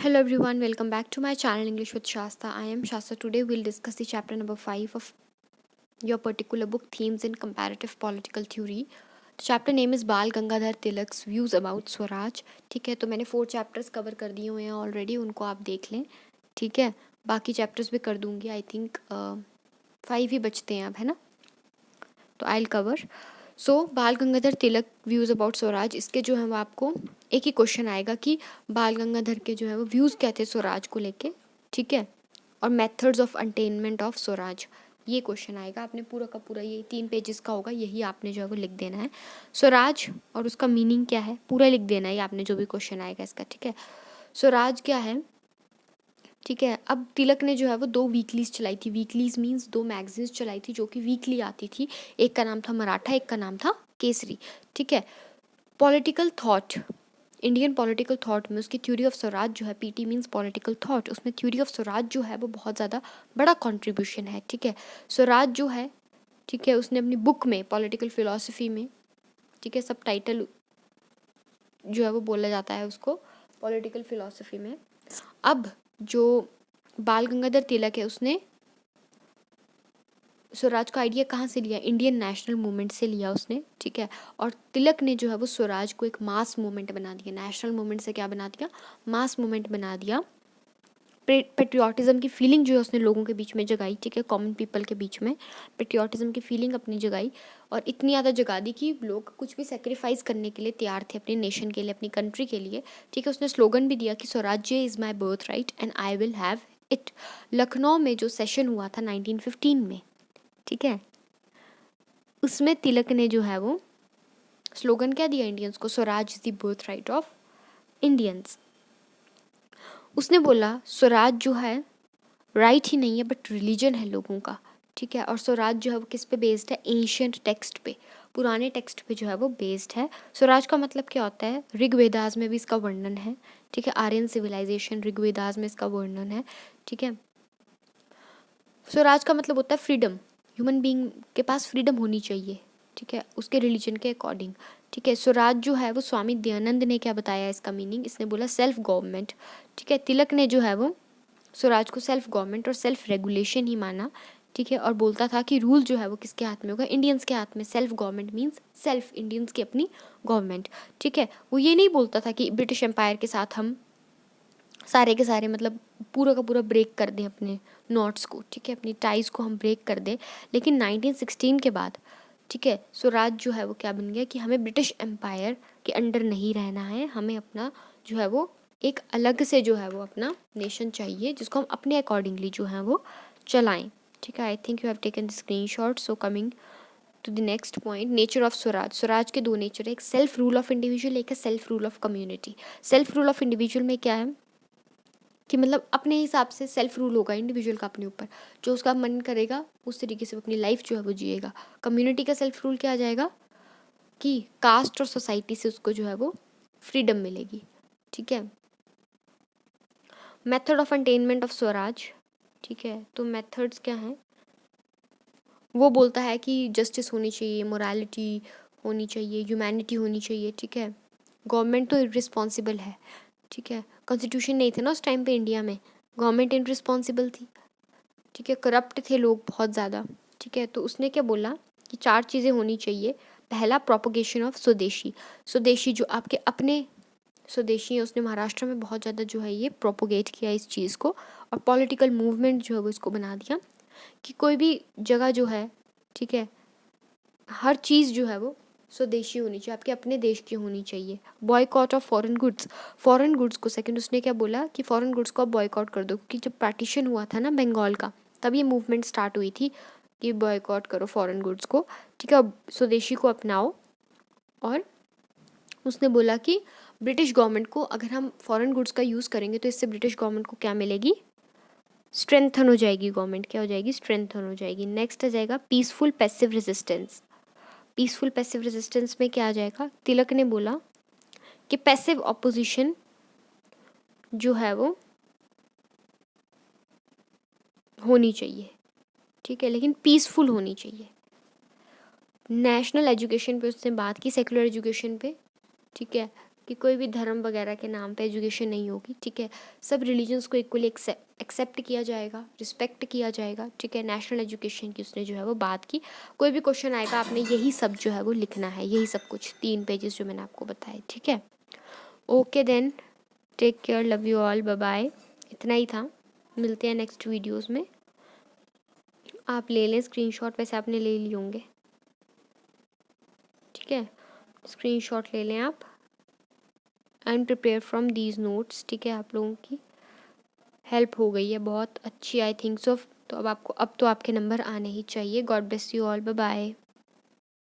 Hello everyone, welcome back to my channel English with Shasta. I am Shasta. Today we'll discuss the chapter number 5 of your particular book, Themes in Comparative Political Theory. The chapter name is बाल Gangadhar तिलक's views about Swaraj. ठीक है, तो मैंने 4 chapters cover कर दिए हुए हैं already, उनको आप देख लें. ठीक है, बाकी चैप्टर्स भी कर दूंगी. आई थिंक 5 ही बचते हैं अब, है ना. तो I will cover. So Bal Gangadhar Tilak views about Swaraj, इसके जो है वो आपको एक ही क्वेश्चन आएगा कि बाल गंगाधर के जो है वो व्यूज़ क्या थे स्वराज को लेके. ठीक है, और methods of attainment of Swaraj, ये क्वेश्चन आएगा. आपने पूरा का पूरा, ये 3 पेजेस का होगा, यही आपने जो है वो लिख देना है. स्वराज और उसका मीनिंग क्या है पूरा लिख देना है, ये आपने जो भी क्वेश्चन आएगा इसका. ठीक है, स्वराज क्या है. ठीक है, अब तिलक ने जो है वो 2 वीकलीज चलाई थी. वीकलीज मीन्स 2 मैगजीन्स चलाई थी जो कि वीकली आती थी. एक का नाम था मराठा, एक का नाम था केसरी. ठीक है, political thought, Indian political thought में उसकी थ्योरी ऑफ स्वराज जो है, पीटी मीन्स पॉलिटिकल थॉट, उसमें थ्योरी ऑफ स्वराज जो है वो बहुत ज़्यादा बड़ा कंट्रीब्यूशन है. ठीक है, स्वराज जो है, ठीक है, उसने अपनी बुक में पॉलिटिकल फिलॉसफी में, ठीक है, सब टाइटल जो है वो बोला जाता है उसको पॉलिटिकल फिलॉसफी में. अब जो बाल गंगाधर तिलक है उसने स्वराज का आइडिया कहाँ से लिया, इंडियन नेशनल मूवमेंट से लिया उसने. ठीक है, और तिलक ने जो है वो स्वराज को एक मास मूवमेंट बना दिया. नेशनल मूवमेंट से क्या बना दिया, मास मूवमेंट बना दिया. पेट्रियाटिज्म की फीलिंग जो है उसने लोगों के बीच में जगाई. ठीक है, कॉमन पीपल के बीच में पेट्रियाटिज्म की फीलिंग अपनी जगाई, और इतनी ज़्यादा जगा दी कि लोग कुछ भी सेक्रीफाइस करने के लिए तैयार थे अपने नेशन के लिए, अपनी कंट्री के लिए. ठीक है, उसने स्लोगन भी दिया कि स्वराज्य is my birth right and I will have it. Lucknow में जो सेशन हुआ था 1915 में, ठीक है, उसमें तिलक ने जो है वो स्लोगन क्या दिया इंडियंस को, Swaraj is the birth right of Indians. उसने बोला स्वराज जो है राइट ही नहीं है बट रिलीजन है लोगों का. ठीक है, और स्वराज जो है वो किस पे बेस्ड है, एंशियंट टेक्स्ट पे, पुराने टेक्स्ट पे जो है वो बेस्ड है. स्वराज का मतलब क्या होता है, ऋग्वेदास में भी इसका वर्णन है. ठीक है, आर्यन सिविलाइजेशन, ऋग्वेदास में इसका वर्णन है. ठीक है, स्वराज का मतलब होता है फ्रीडम, ह्यूमन बीइंग के पास फ्रीडम होनी चाहिए. ठीक है, उसके रिलीजन के अकॉर्डिंग. ठीक है, स्वराज जो है वो स्वामी दयानंद ने क्या बताया इसका मीनिंग, इसने बोला सेल्फ गवर्नमेंट. ठीक है, तिलक ने जो है वो स्वराज को सेल्फ गवर्नमेंट और सेल्फ रेगुलेशन ही माना. ठीक है, और बोलता था कि रूल जो है वो किसके हाथ में होगा, इंडियंस के हाथ में. Self government means self, Indians की अपनी गवर्नमेंट. ठीक है, वो ये नहीं बोलता था कि ब्रिटिश एम्पायर के साथ हम सारे के सारे मतलब पूरा का पूरा ब्रेक कर दें अपने नॉट्स को. ठीक है, अपनी टाइज को हम ब्रेक कर दें. लेकिन 1916 के बाद, ठीक है, स्वराज जो है वो क्या बन गया कि हमें ब्रिटिश एम्पायर के अंडर नहीं रहना है, हमें अपना जो है वो एक अलग से जो है वो अपना नेशन चाहिए जिसको हम अपने अकॉर्डिंगली जो है वो चलाएं. ठीक है, I think you have taken the screenshot. So coming to the next point, nature of Swaraj. Swaraj के 2 नेचर है, एक सेल्फ रूल ऑफ इंडिविजुअल, एक है self rule of community. Self rule of individual में क्या है कि मतलब अपने हिसाब से सेल्फ रूल होगा इंडिविजुअल का अपने ऊपर, जो उसका मन करेगा उस तरीके से अपनी लाइफ जो है वो जिएगा. कम्युनिटी का सेल्फ रूल क्या आ जाएगा कि कास्ट और सोसाइटी से उसको जो है वो फ्रीडम मिलेगी. ठीक है, method of attainment of Swaraj. ठीक है, तो मेथड्स क्या हैं, वो बोलता है कि जस्टिस होनी चाहिए, मोरालिटी होनी चाहिए, ह्यूमैनिटी होनी चाहिए. ठीक है, गवर्नमेंट तो इररिस्पॉन्सिबल है. ठीक है, कॉन्स्टिट्यूशन नहीं थे ना उस टाइम पे इंडिया में, गवर्नमेंट इररिस्पॉन्सिबल थी. ठीक है, करप्ट थे लोग बहुत ज़्यादा. ठीक है, तो उसने क्या बोला कि 4 चीज़ें होनी चाहिए. पहला, प्रोपोगेशन ऑफ स्वदेशी. स्वदेशी जो आपके अपने स्वदेशी है, उसने महाराष्ट्र में बहुत ज़्यादा जो है ये प्रोपोगेट किया इस चीज़ को, और पॉलिटिकल मूवमेंट जो है वो इसको बना दिया कि कोई भी जगह जो है, ठीक है, हर चीज़ जो है वो स्वदेशी होनी चाहिए, आपके अपने देश की होनी चाहिए. Boycott of foreign goods, foreign goods को सेकंड उसने क्या बोला कि फॉरेन गुड्स को आप बॉयकॉट कर दो, क्योंकि जब पार्टीशन हुआ था ना बंगाल का, तब ये मूवमेंट स्टार्ट हुई थी कि बॉयकॉट करो फॉरेन गुड्स को. ठीक है, अब स्वदेशी को अपनाओ. और उसने बोला कि ब्रिटिश गवर्नमेंट को, अगर हम फॉरेन गुड्स का यूज़ करेंगे तो इससे ब्रिटिश गवर्नमेंट को क्या मिलेगी, स्ट्रेंथन हो जाएगी गवर्नमेंट, क्या हो जाएगी, स्ट्रेंथन हो जाएगी. नेक्स्ट आ जाएगा peaceful passive resistance. Peaceful passive resistance में क्या आ जाएगा, तिलक ने बोला कि पैसिव ऑपोजिशन जो है वो होनी चाहिए. ठीक है, लेकिन पीसफुल होनी चाहिए. नेशनल एजुकेशन पे उसने बात की, सेकुलर एजुकेशन पे. ठीक है, कि कोई भी धर्म वगैरह के नाम पे एजुकेशन नहीं होगी, ठीक है। सब रिलीजन्स को इक्वली एक्सेप्ट किया जाएगा, रिस्पेक्ट किया जाएगा, ठीक है। नेशनल एजुकेशन की उसने जो है वो बात की। कोई भी क्वेश्चन आएगा आपने यही सब जो है वो लिखना है, यही सब कुछ 3 पेजेस जो मैंने आपको बताए, ठीक है। Okay then, take care, love you all, bye bye. इतना ही था, मिलते हैं नेक्स्ट वीडियोज़ में। आप ले लें स्क्रीनशॉट, वैसे आपने ले लिए होंगे, ठीक है। स्क्रीनशॉट ले लें आप and prepare from these notes, ठीक है। आप लोगों की हेल्प हो गई है बहुत अच्छी, आई थिंक सो। तो अब तो आपके नंबर आने ही चाहिए। God bless you all, bye bye.